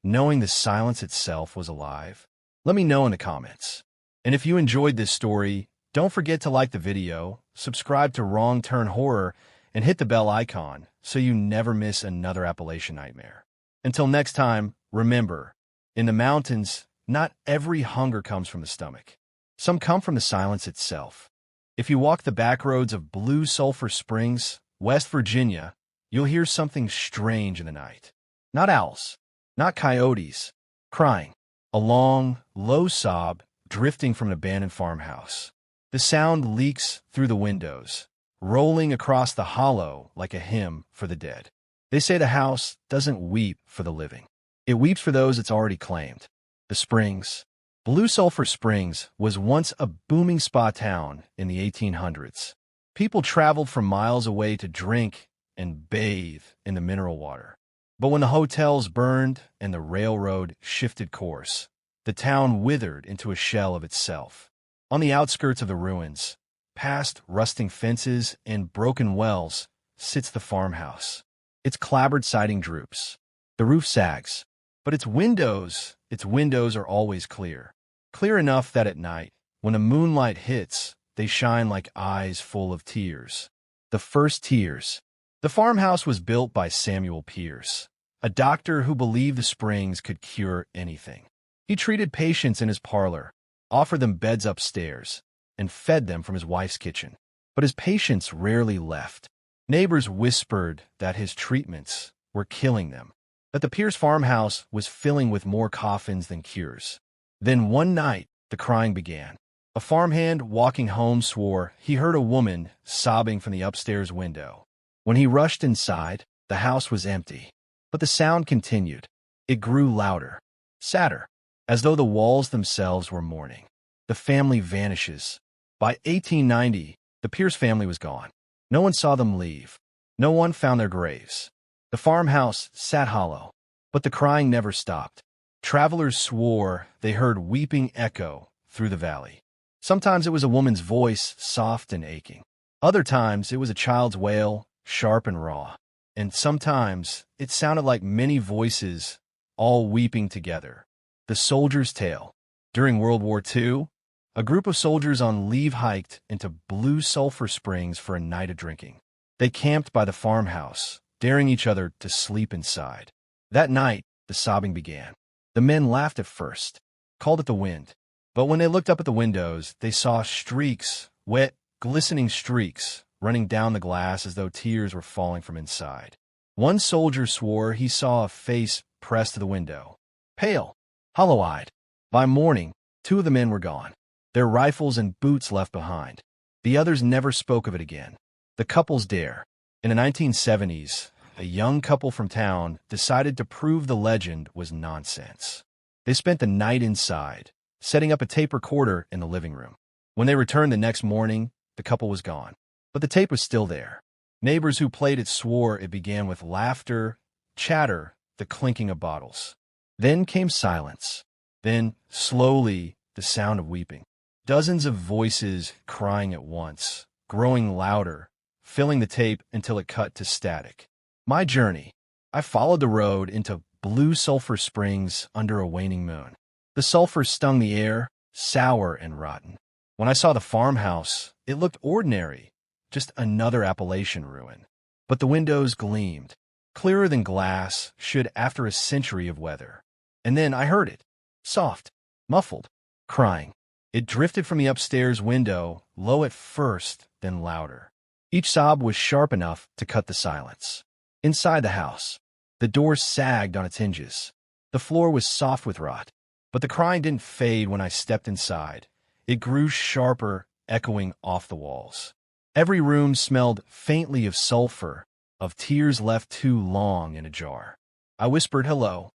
knowing the silence itself was alive? Let me know in the comments. And if you enjoyed this story, don't forget to like the video, subscribe to Wrong Turn Horror, and hit the bell icon so you never miss another Appalachian nightmare. Until next time, remember, in the mountains, not every hunger comes from the stomach. Some come from the silence itself. If you walk the back roads of Blue Sulphur Springs, West Virginia, you'll hear something strange in the night. Not owls, not coyotes, crying. A long, low sob drifting from an abandoned farmhouse. The sound leaks through the windows, rolling across the hollow like a hymn for the dead. They say the house doesn't weep for the living. It weeps for those it's already claimed. The Springs. Blue Sulphur Springs was once a booming spa town in the 1800s. People traveled from miles away to drink and bathe in the mineral water. But when the hotels burned and the railroad shifted course, the town withered into a shell of itself. On the outskirts of the ruins, past rusting fences and broken wells, sits the farmhouse. Its clapboard siding droops. The roof sags, but its windows are always clear. Clear enough that at night, when the moonlight hits, they shine like eyes full of tears. The first tears. The farmhouse was built by Samuel Pierce, a doctor who believed the springs could cure anything. He treated patients in his parlor, offered them beds upstairs, and fed them from his wife's kitchen. But his patients rarely left. Neighbors whispered that his treatments were killing them, that the Pierce farmhouse was filling with more coffins than cures. Then one night, the crying began. A farmhand walking home swore he heard a woman sobbing from the upstairs window. When he rushed inside, the house was empty. But the sound continued. It grew louder, sadder, as though the walls themselves were mourning. The family vanishes. By 1890, the Pierce family was gone. No one saw them leave. No one found their graves. The farmhouse sat hollow, but the crying never stopped. Travelers swore they heard weeping echo through the valley. Sometimes it was a woman's voice, soft and aching. Other times it was a child's wail, sharp and raw. And sometimes it sounded like many voices, all weeping together. The Soldier's Tale. During World War II, a group of soldiers on leave hiked into Blue Sulphur Springs for a night of drinking. They camped by the farmhouse, daring each other to sleep inside. That night, the sobbing began. The men laughed at first, called it the wind. But when they looked up at the windows, they saw streaks, wet, glistening streaks, running down the glass as though tears were falling from inside. One soldier swore he saw a face pressed to the window, pale, hollow-eyed. By morning, 2 of the men were gone, their rifles and boots left behind. The others never spoke of it again. The couple's dare. In the 1970s, a young couple from town decided to prove the legend was nonsense. They spent the night inside, setting up a tape recorder in the living room. When they returned the next morning, the couple was gone. But the tape was still there. Neighbors who played it swore it began with laughter, chatter, the clinking of bottles. Then came silence. Then, slowly, the sound of weeping. Dozens of voices crying at once, growing louder, filling the tape until it cut to static. My journey. I followed the road into Blue Sulphur Springs under a waning moon. The sulphur stung the air, sour and rotten. When I saw the farmhouse, it looked ordinary, just another Appalachian ruin. But the windows gleamed, clearer than glass should after a century of weather. And then I heard it, soft, muffled, crying. It drifted from the upstairs window, low at first, then louder. Each sob was sharp enough to cut the silence. Inside the house, the door sagged on its hinges. The floor was soft with rot. But the crying didn't fade when I stepped inside. It grew sharper, echoing off the walls. Every room smelled faintly of sulfur, of tears left too long in a jar. I whispered hello.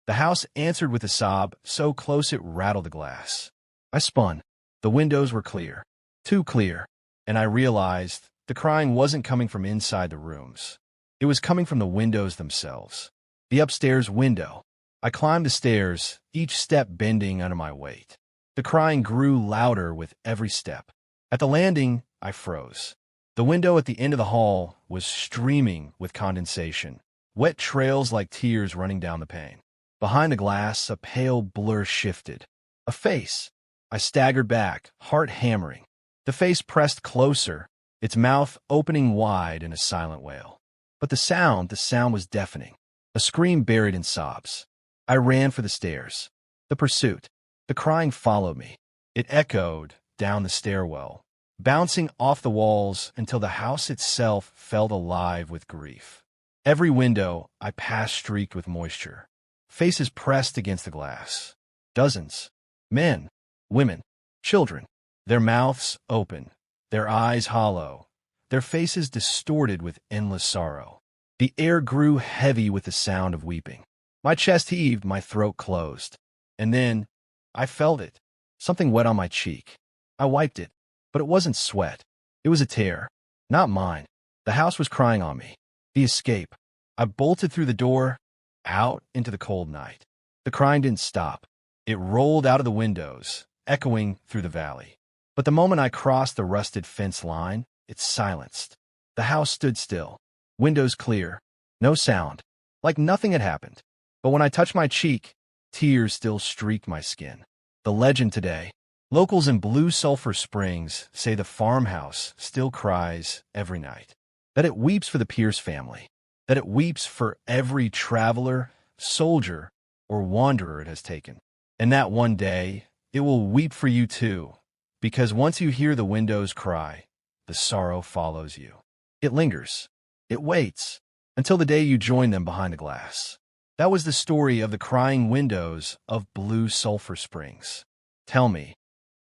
The house answered with a sob, so close it rattled the glass. I spun. The windows were clear. Too clear. And I realized the crying wasn't coming from inside the rooms. It was coming from the windows themselves. The upstairs window. I climbed the stairs, each step bending under my weight. The crying grew louder with every step. At the landing, I froze. The window at the end of the hall was streaming with condensation, wet trails like tears running down the pane. Behind the glass, a pale blur shifted. A face. I staggered back, heart hammering. The face pressed closer, its mouth opening wide in a silent wail. But the sound was deafening. A scream buried in sobs. I ran for the stairs. The pursuit. The crying followed me. It echoed down the stairwell, bouncing off the walls until the house itself felt alive with grief. Every window I passed streaked with moisture. Faces pressed against the glass. Dozens. Men, women, children. Their mouths open, their eyes hollow, their faces distorted with endless sorrow. The air grew heavy with the sound of weeping. My chest heaved, my throat closed. And then I felt it. Something wet on my cheek. I wiped it, but it wasn't sweat. It was a tear. Not mine. The house was crying on me. The escape. I bolted through the door, out into the cold night. The crying didn't stop. It rolled out of the windows, echoing through the valley. But the moment I crossed the rusted fence line, it silenced. The house stood still. Windows clear. No sound. Like nothing had happened. But when I touched my cheek, tears still streaked my skin. The legend today. Locals in Blue Sulphur Springs say the farmhouse still cries every night. That it weeps for the Pierce family. That it weeps for every traveler, soldier, or wanderer it has taken. And that one day, it will weep for you too. Because once you hear the windows cry, the sorrow follows you. It lingers. It waits until the day you join them behind the glass. That was the story of the crying windows of Blue Sulphur Springs. Tell me,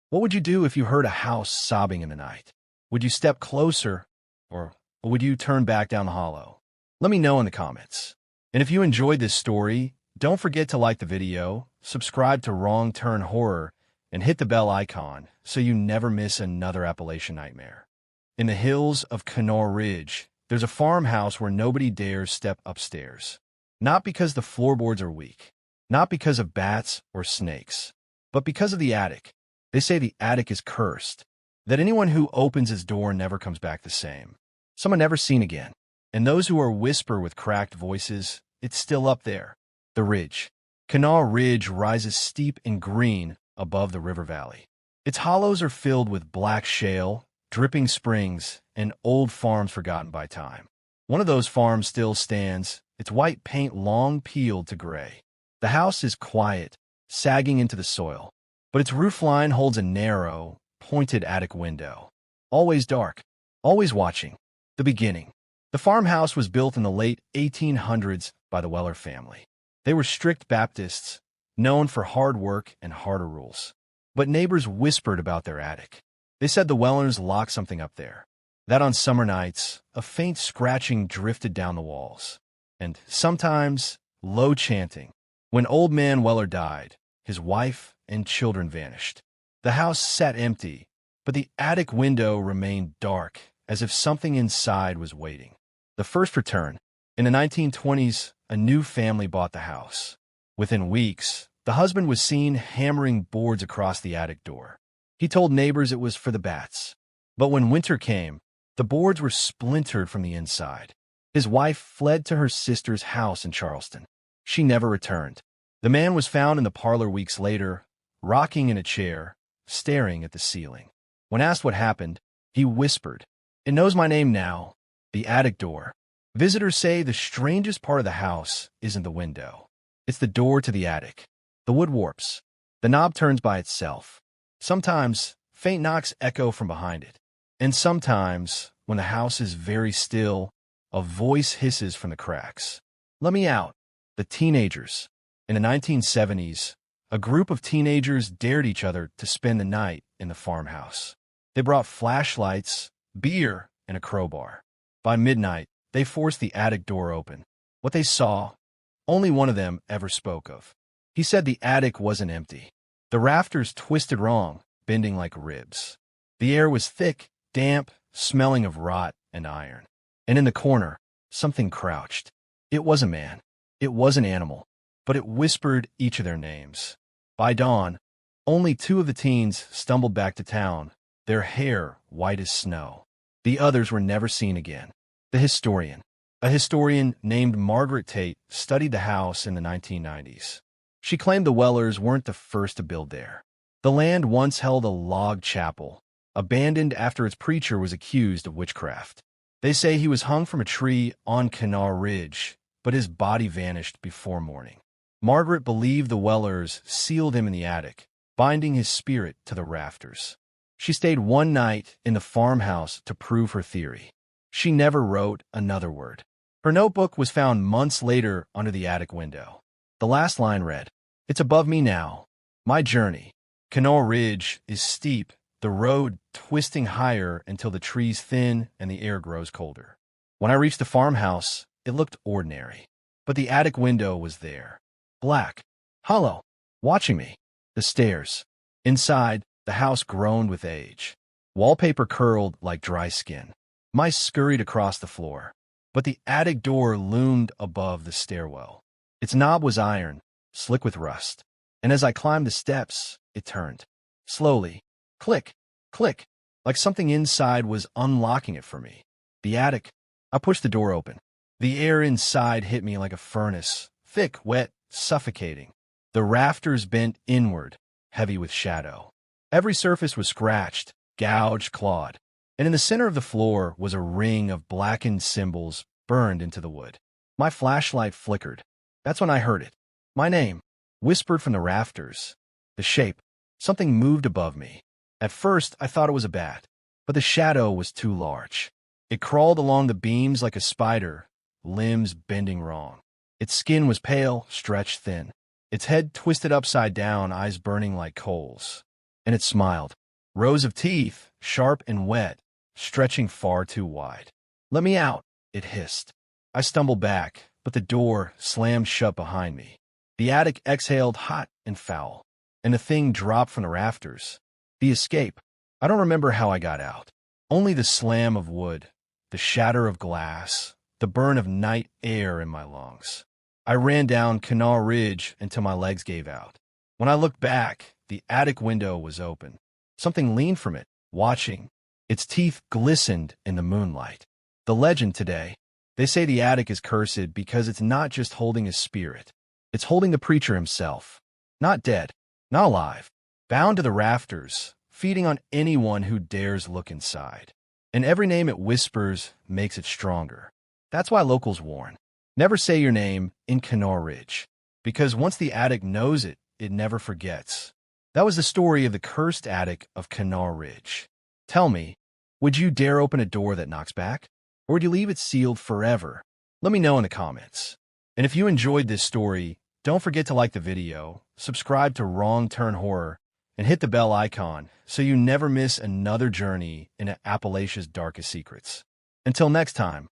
what would you do if you heard a house sobbing in the night? Would you step closer, or would you turn back down the hollow? Let me know in the comments. And if you enjoyed this story, don't forget to like the video, subscribe to Wrong Turn Horror, and hit the bell icon so you never miss another Appalachian nightmare. In the hills of Kenor Ridge, there's a farmhouse where nobody dares step upstairs. Not because the floorboards are weak, not because of bats or snakes, but because of the attic. They say the attic is cursed, that anyone who opens its door never comes back the same. Someone never seen again. And those who are whisper with cracked voices, it's still up there. The ridge. Kenor Ridge rises steep and green above the river valley. Its hollows are filled with black shale, dripping springs, and old farms forgotten by time. One of those farms still stands, its white paint long peeled to gray. The house is quiet, sagging into the soil, but its roofline holds a narrow, pointed attic window. Always dark, always watching. The beginning. The farmhouse was built in the late 1800s by the Weller family. They were strict Baptists, known for hard work and harder rules. But neighbors whispered about their attic. They said the Wellers locked something up there. That on summer nights, a faint scratching drifted down the walls. And sometimes, low chanting. When old man Weller died, his wife and children vanished. The house sat empty, but the attic window remained dark, as if something inside was waiting. The first return. In the 1920s, a new family bought the house. Within weeks, the husband was seen hammering boards across the attic door. He told neighbors it was for the bats. But when winter came, the boards were splintered from the inside. His wife fled to her sister's house in Charleston. She never returned. The man was found in the parlor weeks later, rocking in a chair, staring at the ceiling. When asked what happened, he whispered, "It knows my name now, the attic door." Visitors say the strangest part of the house isn't the window. It's the door to the attic. The wood warps. The knob turns by itself. Sometimes, faint knocks echo from behind it. And sometimes, when the house is very still, a voice hisses from the cracks. "Let me out." The teenagers. In the 1970s, a group of teenagers dared each other to spend the night in the farmhouse. They brought flashlights, beer, and a crowbar. By midnight, they forced the attic door open. What they saw, only one of them ever spoke of. He said the attic wasn't empty. The rafters twisted wrong, bending like ribs. The air was thick, damp, smelling of rot and iron. And in the corner, something crouched. It was a man. It was an animal. But it whispered each of their names. By dawn, only two of the teens stumbled back to town, their hair white as snow. The others were never seen again. A historian named Margaret Tate, studied the house in the 1990s. She claimed the Wellers weren't the first to build there. The land once held a log chapel, abandoned after its preacher was accused of witchcraft. They say he was hung from a tree on Canal Ridge, but his body vanished before morning. Margaret believed the Wellers sealed him in the attic, binding his spirit to the rafters. She stayed one night in the farmhouse to prove her theory. She never wrote another word. Her notebook was found months later under the attic window. The last line read, "It's above me now. My journey. Canal Ridge is steep, the road twisting higher until the trees thin and the air grows colder." When I reached the farmhouse, it looked ordinary. But the attic window was there. Black, hollow, watching me. The stairs. Inside, the house groaned with age. Wallpaper curled like dry skin. Mice scurried across the floor. But the attic door loomed above the stairwell. Its knob was iron, slick with rust. And as I climbed the steps, it turned. Slowly. Click, click, like something inside was unlocking it for me. The attic. I pushed the door open. The air inside hit me like a furnace, thick, wet, suffocating. The rafters bent inward, heavy with shadow. Every surface was scratched, gouged, clawed. And in the center of the floor was a ring of blackened symbols burned into the wood. My flashlight flickered. That's when I heard it. My name, whispered from the rafters. The shape. Something moved above me. At first, I thought it was a bat, but the shadow was too large. It crawled along the beams like a spider, limbs bending wrong. Its skin was pale, stretched thin. Its head twisted upside down, eyes burning like coals. And it smiled. Rows of teeth, sharp and wet, stretching far too wide. "Let me out," it hissed. I stumbled back, but the door slammed shut behind me. The attic exhaled hot and foul, and the thing dropped from the rafters. The escape. I don't remember how I got out. Only the slam of wood, the shatter of glass, the burn of night air in my lungs. I ran down Canal Ridge until my legs gave out. When I looked back, the attic window was open. Something leaned from it, watching. Its teeth glistened in the moonlight. The legend today. They say the attic is cursed because it's not just holding a spirit. It's holding the preacher himself. Not dead, not alive, bound to the rafters, feeding on anyone who dares look inside. And every name it whispers makes it stronger. That's why locals warn. Never say your name in Canal Ridge, because once the attic knows it, it never forgets. That was the story of the cursed attic of Canal Ridge. Tell me, would you dare open a door that knocks back? Or would you leave it sealed forever? Let me know in the comments. And if you enjoyed this story, don't forget to like the video, subscribe to Wrong Turn Horror, and hit the bell icon so you never miss another journey into Appalachia's darkest secrets. Until next time,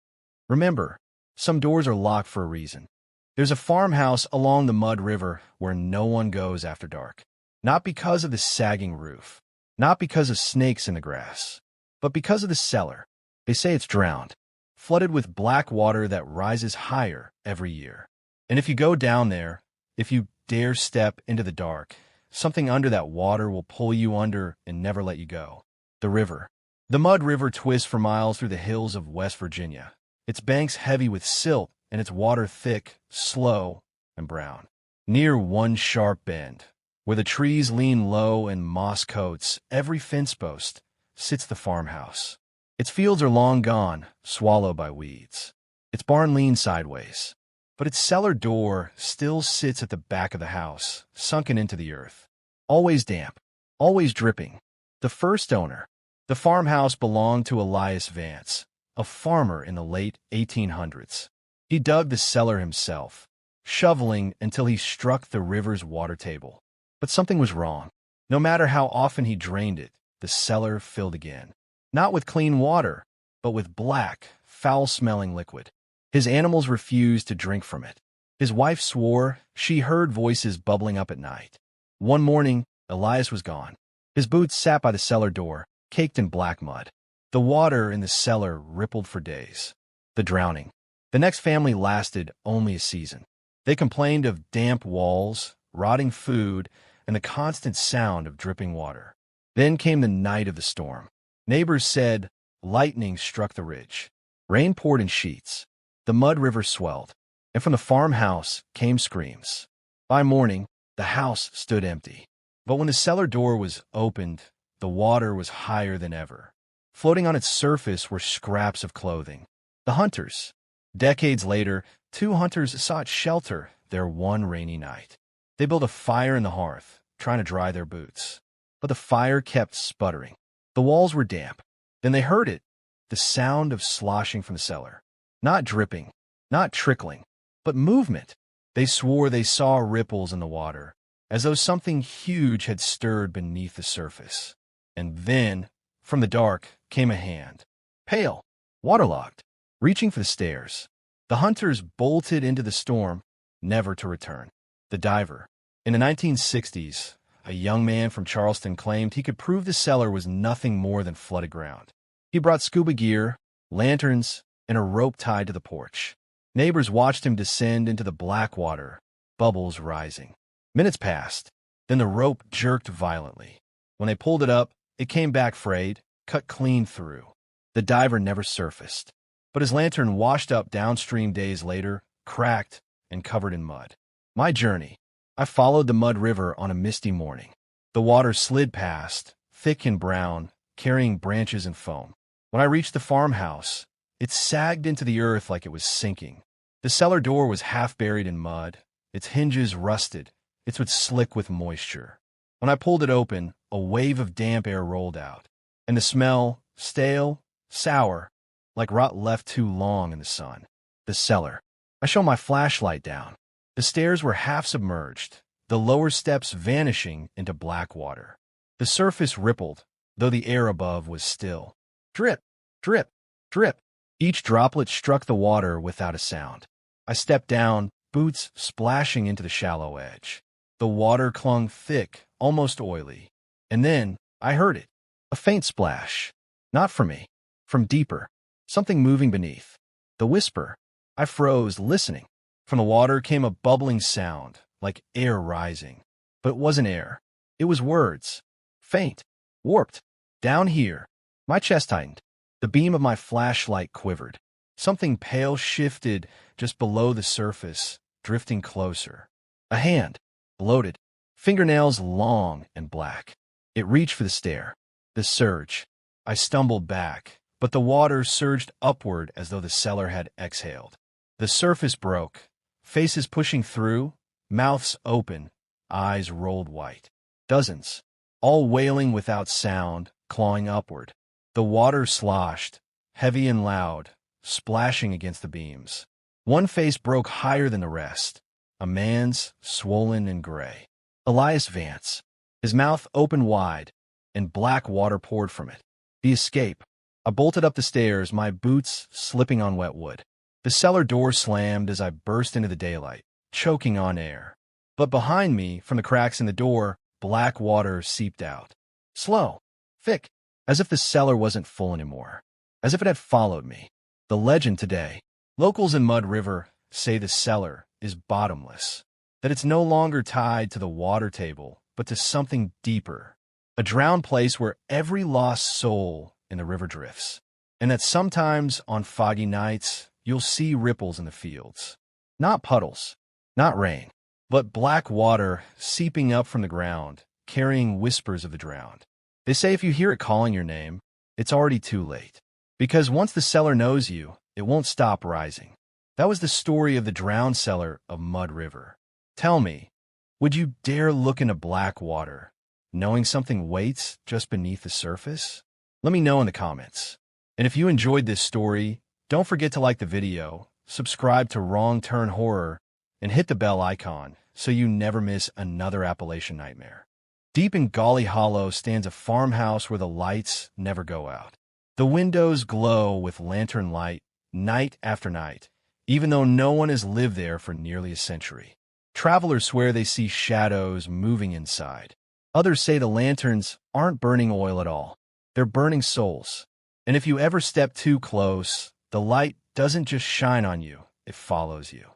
remember, some doors are locked for a reason. There's a farmhouse along the Mud River where no one goes after dark. Not because of the sagging roof, not because of snakes in the grass, but because of the cellar. They say it's drowned, flooded with black water that rises higher every year. And if you go down there, if you dare step into the dark, something under that water will pull you under and never let you go. The river. The Mud River twists for miles through the hills of West Virginia. Its banks heavy with silt and its water thick, slow, and brown. Near one sharp bend, where the trees lean low and moss coats every fence post, sits the farmhouse. Its fields are long gone, swallowed by weeds. Its barn leans sideways, but its cellar door still sits at the back of the house, sunken into the earth. Always damp, always dripping. The first owner. The farmhouse belonged to Elias Vance, a farmer in the late 1800s. He dug the cellar himself, shoveling until he struck the river's water table. But something was wrong. No matter how often he drained it, the cellar filled again. not with clean water, but with black, foul-smelling liquid. His animals refused to drink from it. His wife swore she heard voices bubbling up at night. One morning, Elias was gone. His boots sat by the cellar door, caked in black mud. The water in the cellar rippled for days. The drowning. The next family lasted only a season. They complained of damp walls, rotting food, and the constant sound of dripping water. Then came the night of the storm. Neighbors said lightning struck the ridge. Rain poured in sheets. The mud river swelled, and from the farmhouse came screams. By morning, the house stood empty. But when the cellar door was opened, the water was higher than ever. Floating on its surface were scraps of clothing. The hunters. Decades later, 2 hunters sought shelter there one rainy night. They built a fire in the hearth, trying to dry their boots. But the fire kept sputtering. The walls were damp. Then they heard it, the sound of sloshing from the cellar. Not dripping, not trickling, but movement. They swore they saw ripples in the water, as though something huge had stirred beneath the surface. And then, from the dark, came a hand, pale, waterlogged, reaching for the stairs. The hunters bolted into the storm, never to return. The diver. In the 1960s, a young man from Charleston claimed he could prove the cellar was nothing more than flooded ground. He brought scuba gear, lanterns, and a rope tied to the porch. Neighbors watched him descend into the black water, bubbles rising. Minutes passed. Then the rope jerked violently. When they pulled it up, it came back frayed, cut clean through. The diver never surfaced, but his lantern washed up downstream days later, cracked and covered in mud. My journey. I followed the mud river on a misty morning. The water slid past, thick and brown, carrying branches and foam. When I reached the farmhouse, it sagged into the earth like it was sinking. The cellar door was half buried in mud, its hinges rusted, its wood slick with moisture. When I pulled it open, a wave of damp air rolled out, and the smell, stale, sour, like rot left too long in the sun. The cellar. I shone my flashlight down. The stairs were half submerged, the lower steps vanishing into black water. The surface rippled, though the air above was still. Drip, drip, drip. Each droplet struck the water without a sound. I stepped down, boots splashing into the shallow edge. The water clung thick, almost oily. And then I heard it. A faint splash. Not from me. From deeper. Something moving beneath. The whisper. I froze, listening. From the water came a bubbling sound, like air rising. But it wasn't air. It was words. Faint. Warped. Down here. My chest tightened. The beam of my flashlight quivered. Something pale shifted just below the surface, drifting closer. A hand. Bloated. Fingernails long and black. It reached for the stair. The surge. I stumbled back, but the water surged upward as though the cellar had exhaled. The surface broke. Faces pushing through, mouths open, eyes rolled white. Dozens, all wailing without sound, clawing upward. The water sloshed, heavy and loud, splashing against the beams. One face broke higher than the rest, a man's, swollen and gray. Elias Vance. His mouth opened wide, and black water poured from it. The escape. I bolted up the stairs, my boots slipping on wet wood. The cellar door slammed as I burst into the daylight, choking on air. But behind me, from the cracks in the door, black water seeped out. Slow, thick, as if the cellar wasn't full anymore. As if it had followed me. The legend today. Locals in Mud River say the cellar is bottomless. That it's no longer tied to the water table, but to something deeper. A drowned place where every lost soul in the river drifts. And that sometimes, on foggy nights, you'll see ripples in the fields. Not puddles, not rain, but black water seeping up from the ground, carrying whispers of the drowned. They say if you hear it calling your name, it's already too late. Because once the cellar knows you, it won't stop rising. That was the story of the drowned cellar of Mud River. Tell me, would you dare look into black water, knowing something waits just beneath the surface? Let me know in the comments. And if you enjoyed this story, don't forget to like the video, subscribe to Wrong Turn Horror, and hit the bell icon so you never miss another Appalachian nightmare. Deep in Creepy Hollow stands a farmhouse where the lights never go out. The windows glow with lantern light night after night, even though no one has lived there for nearly a century. Travelers swear they see shadows moving inside. Others say the lanterns aren't burning oil at all. They're burning souls. And if you ever step too close, the light doesn't just shine on you, it follows you.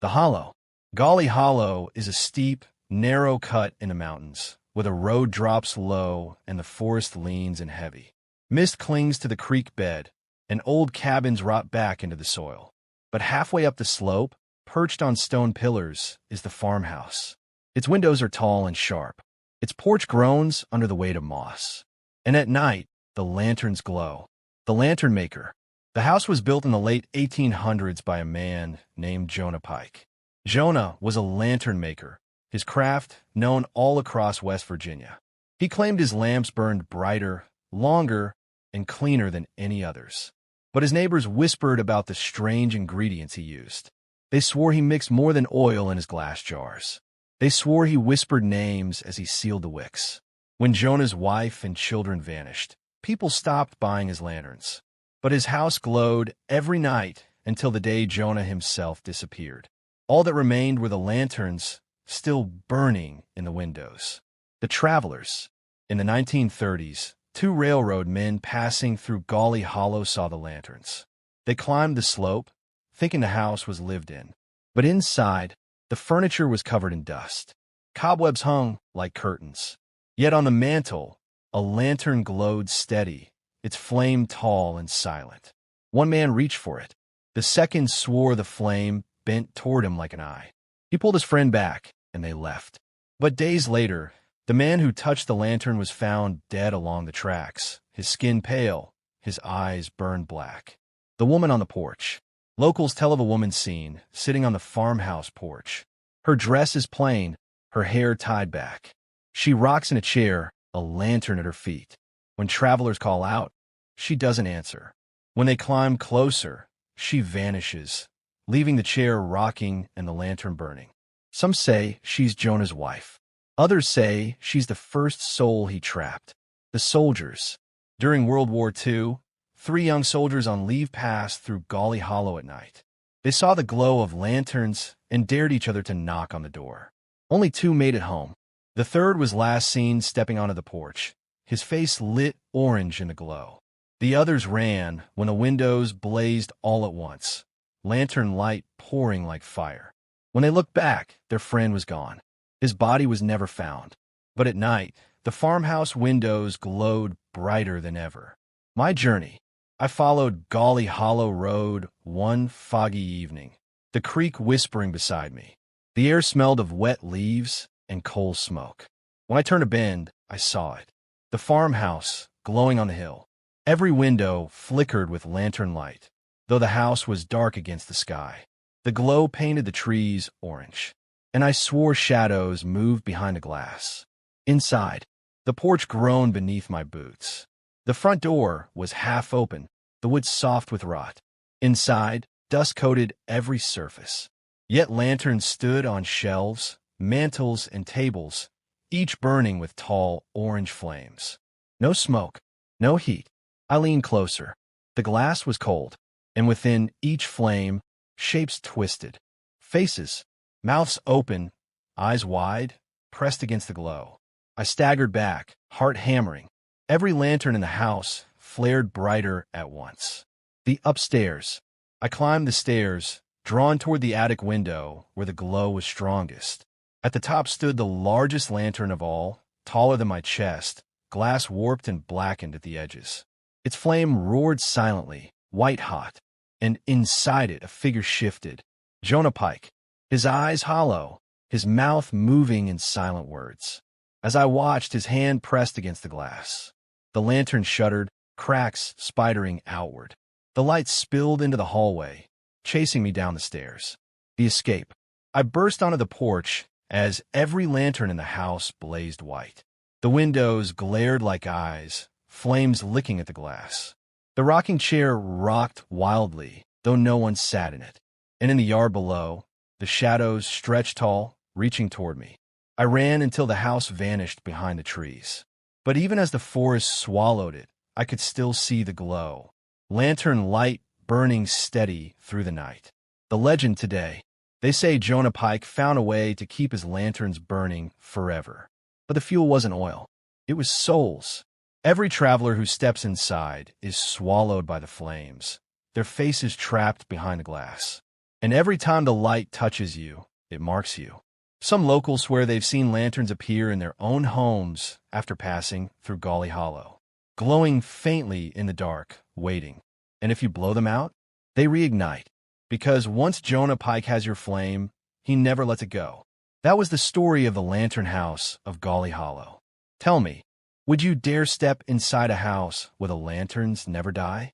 The Hollow. Golly Hollow is a steep, narrow cut in the mountains, where the road drops low and the forest leans in heavy. Mist clings to the creek bed, and old cabins rot back into the soil. But halfway up the slope, perched on stone pillars, is the farmhouse. Its windows are tall and sharp. Its porch groans under the weight of moss. And at night, the lanterns glow. The Lantern Maker. The house was built in the late 1800s by a man named Jonah Pike. Jonah was a lantern maker, his craft known all across West Virginia. He claimed his lamps burned brighter, longer, and cleaner than any others. But his neighbors whispered about the strange ingredients he used. They swore he mixed more than oil in his glass jars. They swore he whispered names as he sealed the wicks. When Jonah's wife and children vanished, people stopped buying his lanterns. But his house glowed every night until the day Jonah himself disappeared. All that remained were the lanterns still burning in the windows. The Travelers. In the 1930s, two railroad men passing through Golly Hollow saw the lanterns. They climbed the slope, thinking the house was lived in. But inside, the furniture was covered in dust. Cobwebs hung like curtains. Yet on the mantel, a lantern glowed steady, its flame tall and silent. One man reached for it. The second swore the flame bent toward him like an eye. He pulled his friend back, and they left. But days later, the man who touched the lantern was found dead along the tracks, his skin pale, his eyes burned black. The woman on the porch. Locals tell of a woman seen, sitting on the farmhouse porch. Her dress is plain, her hair tied back. She rocks in a chair, a lantern at her feet. When travelers call out, she doesn't answer. When they climb closer, she vanishes, leaving the chair rocking and the lantern burning. Some say she's Jonah's wife. Others say she's the first soul he trapped. The soldiers. During World War II, 3 young soldiers on leave passed through Golly Hollow at night. They saw the glow of lanterns and dared each other to knock on the door. Only 2 made it home. The third was last seen stepping onto the porch, his face lit orange in the glow. The others ran when the windows blazed all at once, lantern light pouring like fire. When they looked back, their friend was gone. His body was never found. But at night, the farmhouse windows glowed brighter than ever. My journey. I followed Golly Hollow Road one foggy evening, the creek whispering beside me. The air smelled of wet leaves and coal smoke. When I turned a bend, I saw it. The farmhouse, glowing on the hill. Every window flickered with lantern light, though the house was dark against the sky. The glow painted the trees orange, and I swore shadows moved behind the glass. Inside, the porch groaned beneath my boots. The front door was half open, the wood soft with rot. Inside, dust coated every surface. Yet lanterns stood on shelves, mantels, and tables, each burning with tall orange flames. No smoke, no heat. I leaned closer. The glass was cold, and within each flame, shapes twisted. Faces, mouths open, eyes wide, pressed against the glow. I staggered back, heart hammering. Every lantern in the house flared brighter at once. The upstairs. I climbed the stairs, drawn toward the attic window where the glow was strongest. At the top stood the largest lantern of all, taller than my chest, glass warped and blackened at the edges. Its flame roared silently, white-hot, and inside it a figure shifted. Jonah Pike, his eyes hollow, his mouth moving in silent words. As I watched, his hand pressed against the glass. The lantern shuddered, cracks spidering outward. The light spilled into the hallway, chasing me down the stairs. The escape. I burst onto the porch as every lantern in the house blazed white. The windows glared like eyes, flames licking at the glass. The rocking chair rocked wildly, though no one sat in it. And in the yard below, the shadows stretched tall, reaching toward me. I ran until the house vanished behind the trees. But even as the forest swallowed it, I could still see the glow. Lantern light burning steady through the night. The legend today. They say Jonah Pike found a way to keep his lanterns burning forever. But the fuel wasn't oil. It was souls. Every traveler who steps inside is swallowed by the flames, their faces trapped behind the glass. And every time the light touches you, it marks you. Some locals swear they've seen lanterns appear in their own homes after passing through Creepy Hollow, glowing faintly in the dark, waiting. And if you blow them out, they reignite. Because once Jonah Pike has your flame, he never lets it go. That was the story of the Lantern House of Creepy Hollow. Tell me, would you dare step inside a house where the lanterns never die?